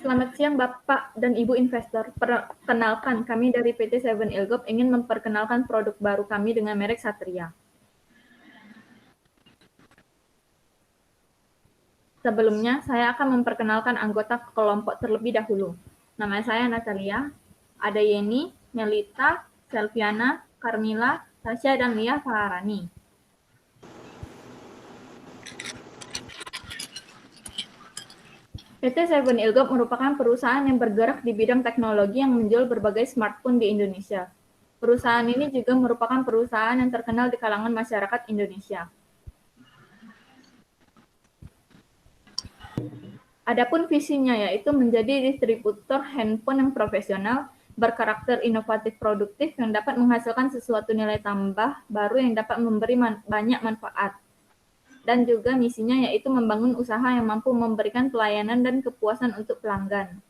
Selamat siang Bapak dan Ibu investor. Perkenalkan, kami dari PT Seven Ilgop ingin memperkenalkan produk baru kami dengan merek Satria. Sebelumnya, saya akan memperkenalkan anggota kelompok terlebih dahulu. Nama saya Natalia, ada Yeni, Melita, Selviana, Carmila, Tasya, dan Lia Faharani. PT Seven Ilgop merupakan perusahaan yang bergerak di bidang teknologi yang menjual berbagai smartphone di Indonesia. Perusahaan ini juga merupakan perusahaan yang terkenal di kalangan masyarakat Indonesia. Adapun visinya yaitu menjadi distributor handphone yang profesional, berkarakter inovatif produktif yang dapat menghasilkan sesuatu nilai tambah baru yang dapat memberi banyak manfaat. Dan juga misinya yaitu membangun usaha yang mampu memberikan pelayanan dan kepuasan untuk pelanggan.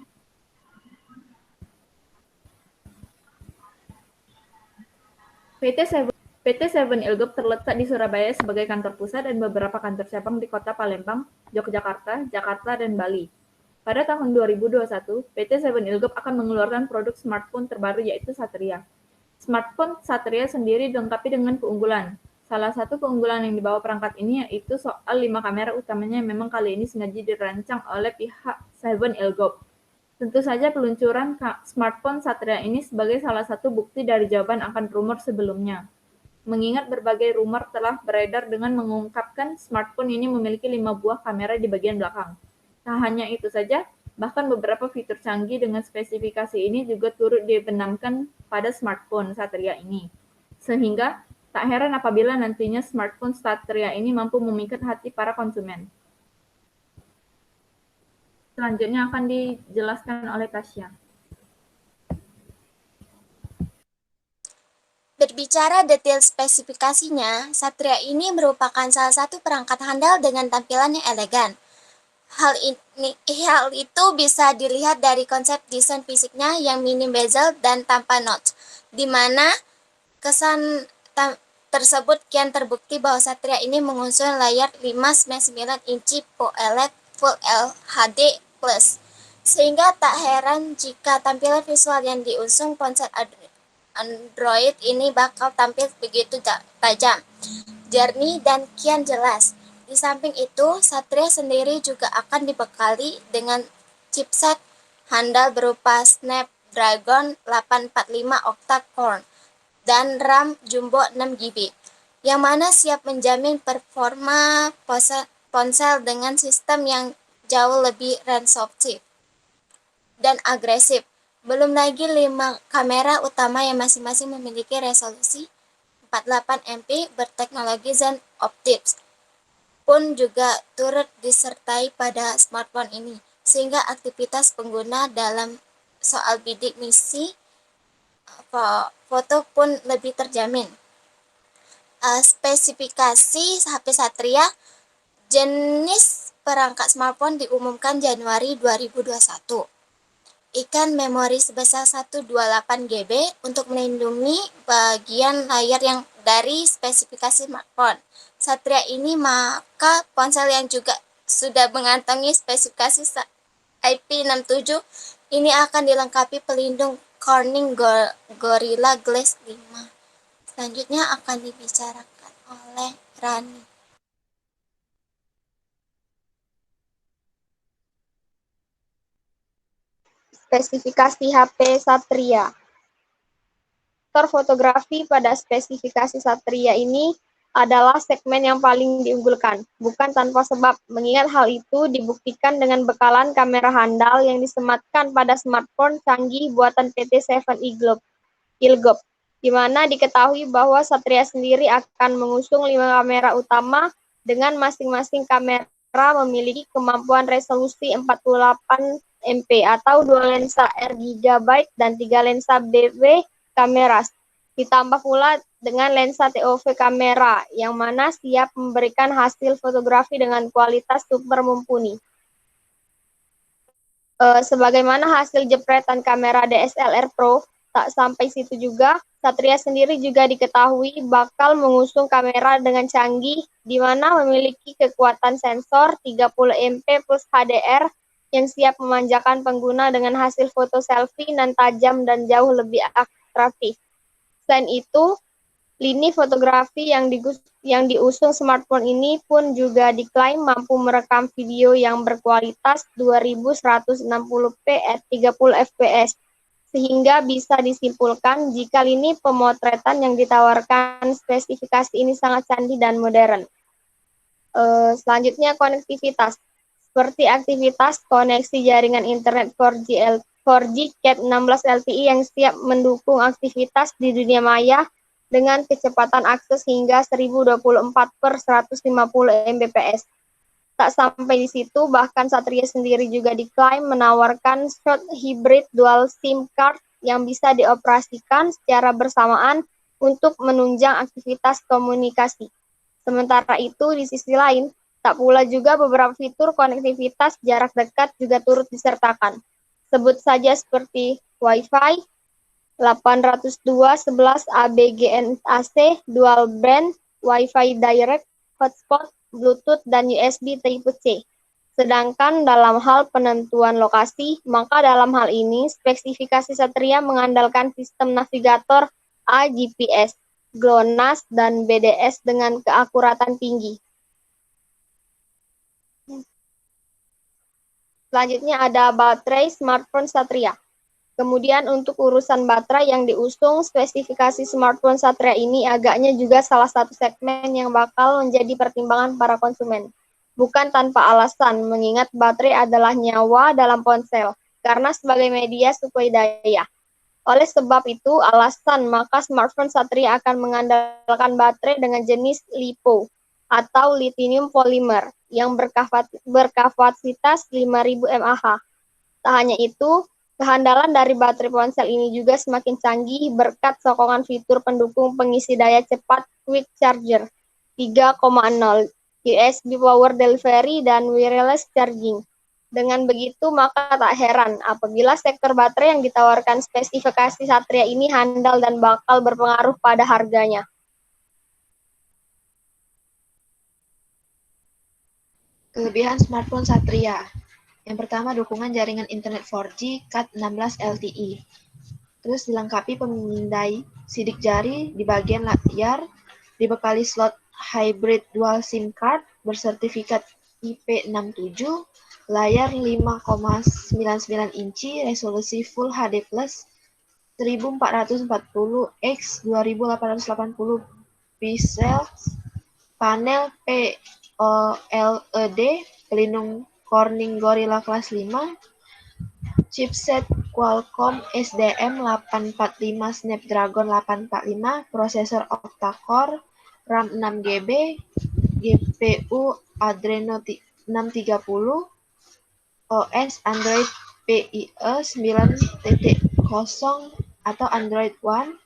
PT Seven Ilgop terletak di Surabaya sebagai kantor pusat dan beberapa kantor cabang di Kota Palembang, Yogyakarta, Jakarta, dan Bali. Pada tahun 2021, PT Seven Ilgop akan mengeluarkan produk smartphone terbaru yaitu Satria. Smartphone Satria sendiri dilengkapi dengan keunggulan. Salah satu keunggulan yang dibawa perangkat ini yaitu soal 5 kamera utamanya yang memang kali ini sengaja dirancang oleh pihak Seven Ilgop. Tentu saja peluncuran smartphone Satria ini sebagai salah satu bukti dari jawaban akan rumor sebelumnya. Mengingat berbagai rumor telah beredar dengan mengungkapkan smartphone ini memiliki 5 buah kamera di bagian belakang. Tak hanya itu saja, bahkan beberapa fitur canggih dengan spesifikasi ini juga turut dibenamkan pada smartphone Satria ini. Sehingga tak heran apabila nantinya smartphone Satria ini mampu memikat hati para konsumen. Selanjutnya akan dijelaskan oleh Tasya. Berbicara detail spesifikasinya, Satria ini merupakan salah satu perangkat handal dengan tampilan yang elegan. Hal itu bisa dilihat dari konsep desain fisiknya yang minim bezel dan tanpa notch, di mana kesan tersebut kian terbukti bahwa Satria ini mengusung layar 5,9 inci OLED Full HD+, sehingga tak heran jika tampilan visual yang diusung ponsel Android ini bakal tampil begitu tajam, jernih, dan kian jelas. Di samping itu, Satria sendiri juga akan dibekali dengan chipset handal berupa Snapdragon 845 octa-core dan RAM jumbo 6GB, yang mana siap menjamin performa ponsel dengan sistem yang jauh lebih responsif dan agresif. Belum lagi 5 kamera utama yang masing-masing memiliki resolusi 48MP berteknologi Zen Optics pun juga turut disertai pada smartphone ini, sehingga aktivitas pengguna dalam soal bidik misi foto pun lebih terjamin. Spesifikasi HP Satria, jenis perangkat smartphone diumumkan Januari 2021. Ikan memori sebesar 128GB untuk melindungi bagian layar yang dari spesifikasi smartphone Satria ini, maka ponsel yang juga sudah mengantongi spesifikasi IP67 ini akan dilengkapi pelindung Corning Gorilla Glass 5. Selanjutnya akan dibicarakan oleh Rani. Spesifikasi HP Satria. Faktor fotografi pada spesifikasi Satria ini adalah segmen yang paling diunggulkan, bukan tanpa sebab, mengingat hal itu dibuktikan dengan bekalan kamera handal yang disematkan pada smartphone canggih buatan PT Seven Ilgop, di mana diketahui bahwa Satria sendiri akan mengusung 5 kamera utama dengan masing-masing kamera memiliki kemampuan resolusi 48MP atau 2 lensa R GB dan 3 lensa BW kamera, ditambah pula dengan lensa TOV kamera yang mana siap memberikan hasil fotografi dengan kualitas super mumpuni. Sebagaimana hasil jepretan kamera DSLR Pro, tak sampai situ juga, Satria sendiri juga diketahui bakal mengusung kamera dengan canggih, di mana memiliki kekuatan sensor 30MP plus HDR yang siap memanjakan pengguna dengan hasil foto selfie nan tajam dan jauh lebih atraktif. Selain itu, lini fotografi yang diusung smartphone ini pun juga diklaim mampu merekam video yang berkualitas 2160p at 30 fps, sehingga bisa disimpulkan jika lini pemotretan yang ditawarkan spesifikasi ini sangat canggih dan modern. Selanjutnya konektivitas. Seperti aktivitas koneksi jaringan internet 4G Cat 16 LTE yang siap mendukung aktivitas di dunia maya dengan kecepatan akses hingga 1024 per 150 Mbps. Tak sampai di situ, bahkan Satria sendiri juga diklaim menawarkan short hybrid dual SIM card yang bisa dioperasikan secara bersamaan untuk menunjang aktivitas komunikasi. Sementara itu, di sisi lain, tak pula juga beberapa fitur konektivitas jarak dekat juga turut disertakan. Sebut saja seperti Wi-Fi, 802.11 ABGNAC, dual band, Wi-Fi direct, hotspot, Bluetooth, dan USB Type-C. Sedangkan dalam hal penentuan lokasi, maka dalam hal ini spesifikasi Satria mengandalkan sistem navigator AGPS, GLONASS, dan BDS dengan keakuratan tinggi. Selanjutnya ada baterai smartphone Satria. Kemudian untuk urusan baterai yang diusung, spesifikasi smartphone Satria ini agaknya juga salah satu segmen yang bakal menjadi pertimbangan para konsumen. Bukan tanpa alasan, mengingat baterai adalah nyawa dalam ponsel, karena sebagai media suplai daya. Oleh sebab itu, maka smartphone Satria akan mengandalkan baterai dengan jenis LiPo atau lithium polymer yang berkapasitas 5000 mAh. Tak hanya itu, kehandalan dari baterai ponsel ini juga semakin canggih berkat sokongan fitur pendukung pengisi daya cepat Quick Charger 3.0, USB Power Delivery, dan wireless charging. Dengan begitu, maka tak heran apabila sektor baterai yang ditawarkan spesifikasi Satria ini handal dan bakal berpengaruh pada harganya. Kelebihan smartphone Satria. Yang pertama, dukungan jaringan internet 4G Cat 16 LTE. Terus dilengkapi pemindai sidik jari di bagian layar, dibekali slot hybrid dual SIM card bersertifikat IP67, layar 5,99 inci, resolusi Full HD+, 1440 x 2880 pixels, panel POLED, pelindung Corning Gorilla Glass 5, chipset Qualcomm SDM845 Snapdragon 845, prosesor octa-core, RAM 6GB, GPU Adreno 630, OS Android Pie 9.0 atau Android One,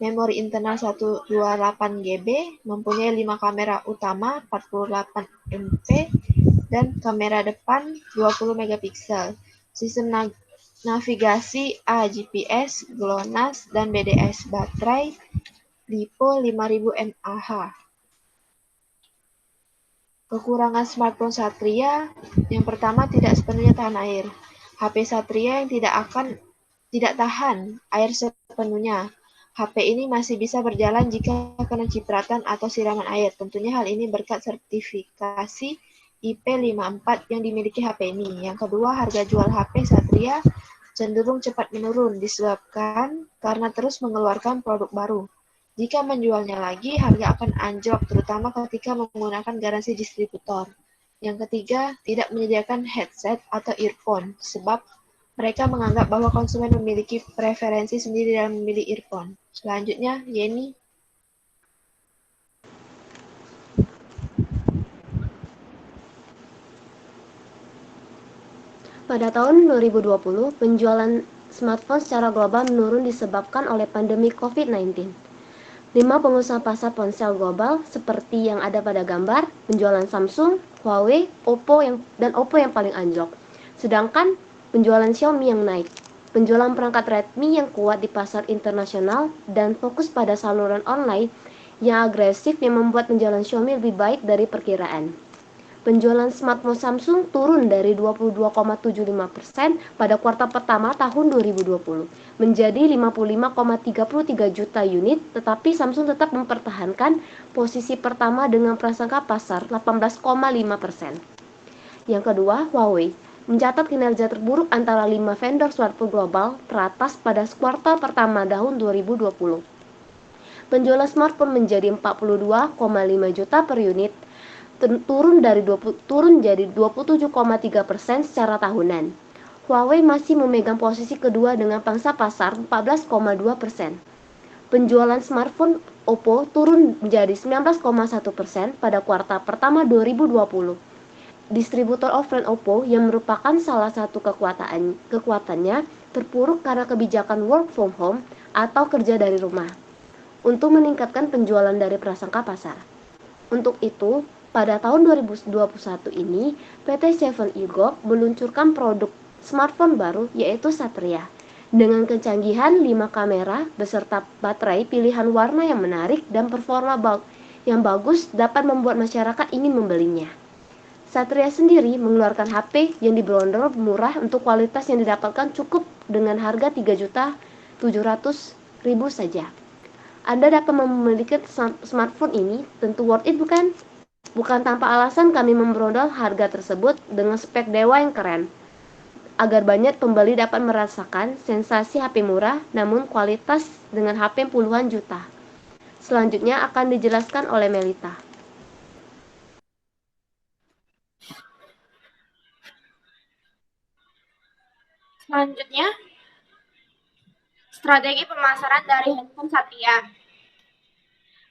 memori internal 128GB, mempunyai 5 kamera utama 48MP, dan kamera depan 20 megapiksel. Sistem navigasi AGPS, GLONASS, dan BDS. Baterai LiPo 5000 mAh. Kekurangan smartphone Satria, yang pertama tidak sepenuhnya tahan air. HP Satria yang tidak tahan air sepenuhnya. HP ini masih bisa berjalan jika kena cipratan atau siraman air. Tentunya hal ini berkat sertifikasi IP54 yang dimiliki HP ini. Yang kedua, harga jual HP Satria cenderung cepat menurun disebabkan karena terus mengeluarkan produk baru. Jika menjualnya lagi, harga akan anjlok terutama ketika menggunakan garansi distributor. Yang ketiga, tidak menyediakan headset atau earphone sebab mereka menganggap bahwa konsumen memiliki preferensi sendiri dalam memilih earphone. Selanjutnya, Yeni. Pada tahun 2020, penjualan smartphone secara global menurun disebabkan oleh pandemi COVID-19. 5 pengusaha pasar ponsel global seperti yang ada pada gambar, penjualan Samsung, Huawei, Oppo yang paling anjlok. Sedangkan penjualan Xiaomi yang naik. Penjualan perangkat Redmi yang kuat di pasar internasional dan fokus pada saluran online yang agresif yang membuat penjualan Xiaomi lebih baik dari perkiraan. Penjualan smartphone Samsung turun dari 22,75% pada kuartal pertama tahun 2020 menjadi 55,33 juta unit, tetapi Samsung tetap mempertahankan posisi pertama dengan prasangka pasar 18,5%. Yang kedua, Huawei mencatat kinerja terburuk antara 5 vendor smartphone global teratas pada kuartal pertama tahun 2020. Penjualan smartphone menjadi 42,5 juta per unit, turun jadi 27,3% secara tahunan. Huawei masih memegang posisi kedua dengan pangsa pasar 14,2%. Penjualan smartphone Oppo turun menjadi 19,1% pada kuartal pertama 2020. Distributor offline Oppo yang merupakan salah satu kekuatannya terpuruk karena kebijakan work from home atau kerja dari rumah untuk meningkatkan penjualan dari prasangka pasar. Untuk itu, pada tahun 2021 ini, PT Seven Group meluncurkan produk smartphone baru yaitu Satria. Dengan kecanggihan 5 kamera beserta baterai pilihan warna yang menarik dan performa yang bagus dapat membuat masyarakat ingin membelinya. Satria sendiri mengeluarkan HP yang dibanderol murah untuk kualitas yang didapatkan cukup dengan harga 3.700.000 saja. Anda dapat memiliki smartphone ini, tentu worth it bukan? Bukan tanpa alasan kami memberondol harga tersebut dengan spek dewa yang keren, agar banyak pembeli dapat merasakan sensasi HP murah namun kualitas dengan HP puluhan juta. Selanjutnya akan dijelaskan oleh Melita. Selanjutnya, strategi pemasaran dari handphone Satria.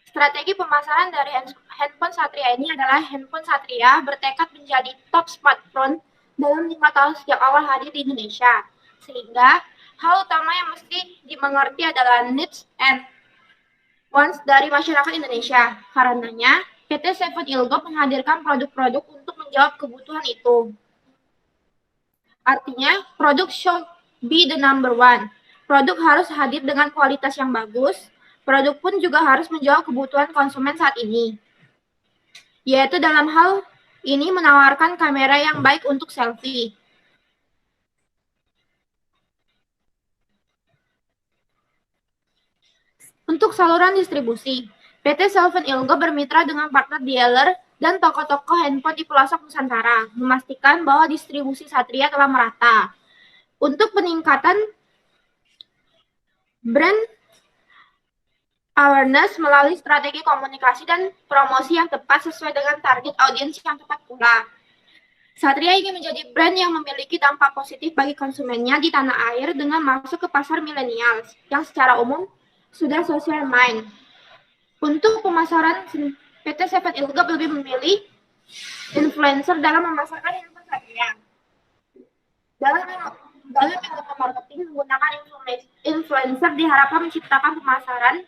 Strategi pemasaran dari handphone Satria ini adalah handphone Satria bertekad menjadi top smartphone dalam 5 tahun sejak awal hadir di Indonesia. Sehingga hal utama yang mesti dimengerti adalah needs and wants dari masyarakat Indonesia. Karenanya, PT Seven Group menghadirkan produk-produk untuk menjawab kebutuhan itu. Artinya, produk should be the number one. Produk harus hadir dengan kualitas yang bagus. Produk pun juga harus menjawab kebutuhan konsumen saat ini. Yaitu dalam hal ini menawarkan kamera yang baik untuk selfie. Untuk saluran distribusi, PT Seven Group bermitra dengan partner dealer dan toko-toko handphone di pelosok Nusantara, memastikan bahwa distribusi Satria telah merata. Untuk peningkatan brand awareness melalui strategi komunikasi dan promosi yang tepat sesuai dengan target audiens yang tepat pula. Satria ingin menjadi brand yang memiliki dampak positif bagi konsumennya di tanah air dengan masuk ke pasar milenial yang secara umum sudah social mind. Untuk pemasaran, PT Seven Group lebih memilih influencer dalam memasarkan handphone Satria. Dalam ilmu marketing, menggunakan influencer diharapkan menciptakan pemasaran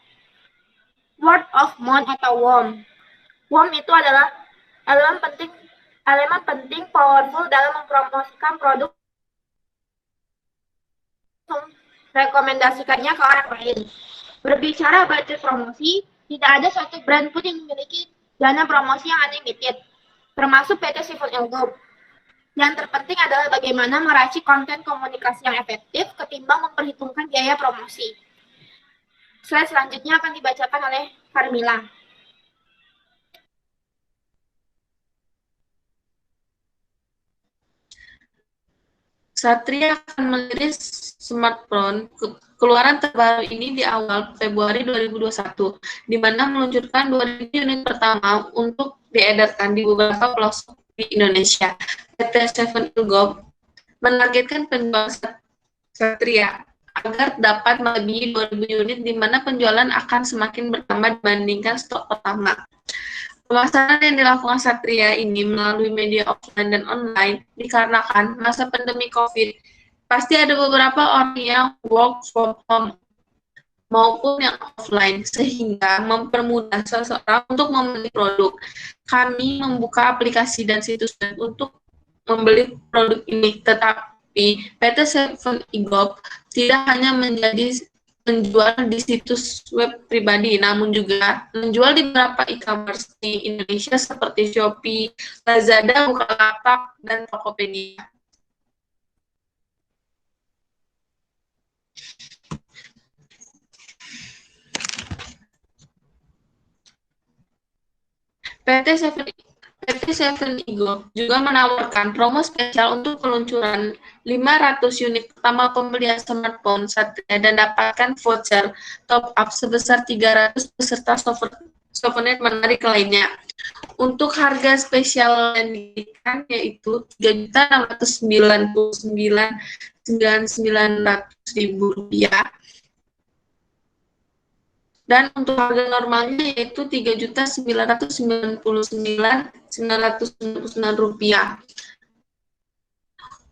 word of mouth atau WOM. WOM itu adalah elemen penting powerful dalam mempromosikan produk, rekomendasikannya ke orang lain. Berbicara budget promosi, tidak ada suatu brand pun yang memiliki dana promosi yang unlimited, termasuk PT Seven Group. Yang terpenting adalah bagaimana meracik konten komunikasi yang efektif ketimbang memperhitungkan biaya promosi. Slide selanjutnya akan dibacakan oleh Carmila. Satria akan merilis smartphone keluaran terbaru ini di awal Februari 2021, di mana meluncurkan 2.000 unit pertama untuk diedarkan di beberapa pelosok di Indonesia. PT Seven Group menargetkan penjualan Satria agar dapat melebihi 2.000 unit, di mana penjualan akan semakin bertambah dibandingkan stok pertama. Pemasaran yang dilakukan Satria ini melalui media offline dan online dikarenakan masa pandemi COVID. Pasti ada beberapa orang yang work from home maupun yang offline, sehingga mempermudah seseorang untuk membeli produk. Kami membuka aplikasi dan situs web untuk membeli produk ini, tetapi PT Seven Group tidak hanya menjual di situs web pribadi, namun juga menjual di beberapa e-commerce di Indonesia seperti Shopee, Lazada, Bukalapak, dan Tokopedia. PT Seven Eagle juga menawarkan promo spesial untuk peluncuran 500 unit pertama pembelian smartphone Satria dan dapatkan voucher top up sebesar 300 beserta souvenir menarik lainnya. Untuk harga spesial yang diberikan yaitu Rp3.699.900.000 dan untuk harga normalnya yaitu Rp3.999.999.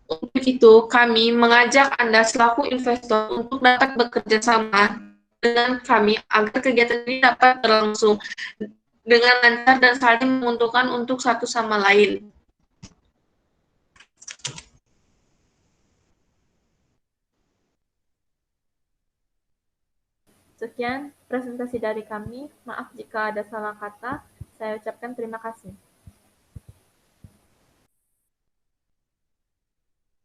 Untuk itu, kami mengajak Anda selaku investor untuk dapat bekerja sama dengan kami agar kegiatan ini dapat berlangsung dengan lancar dan saling menguntungkan untuk satu sama lain. Sekian presentasi dari kami. Maaf jika ada salah kata. Saya ucapkan terima kasih.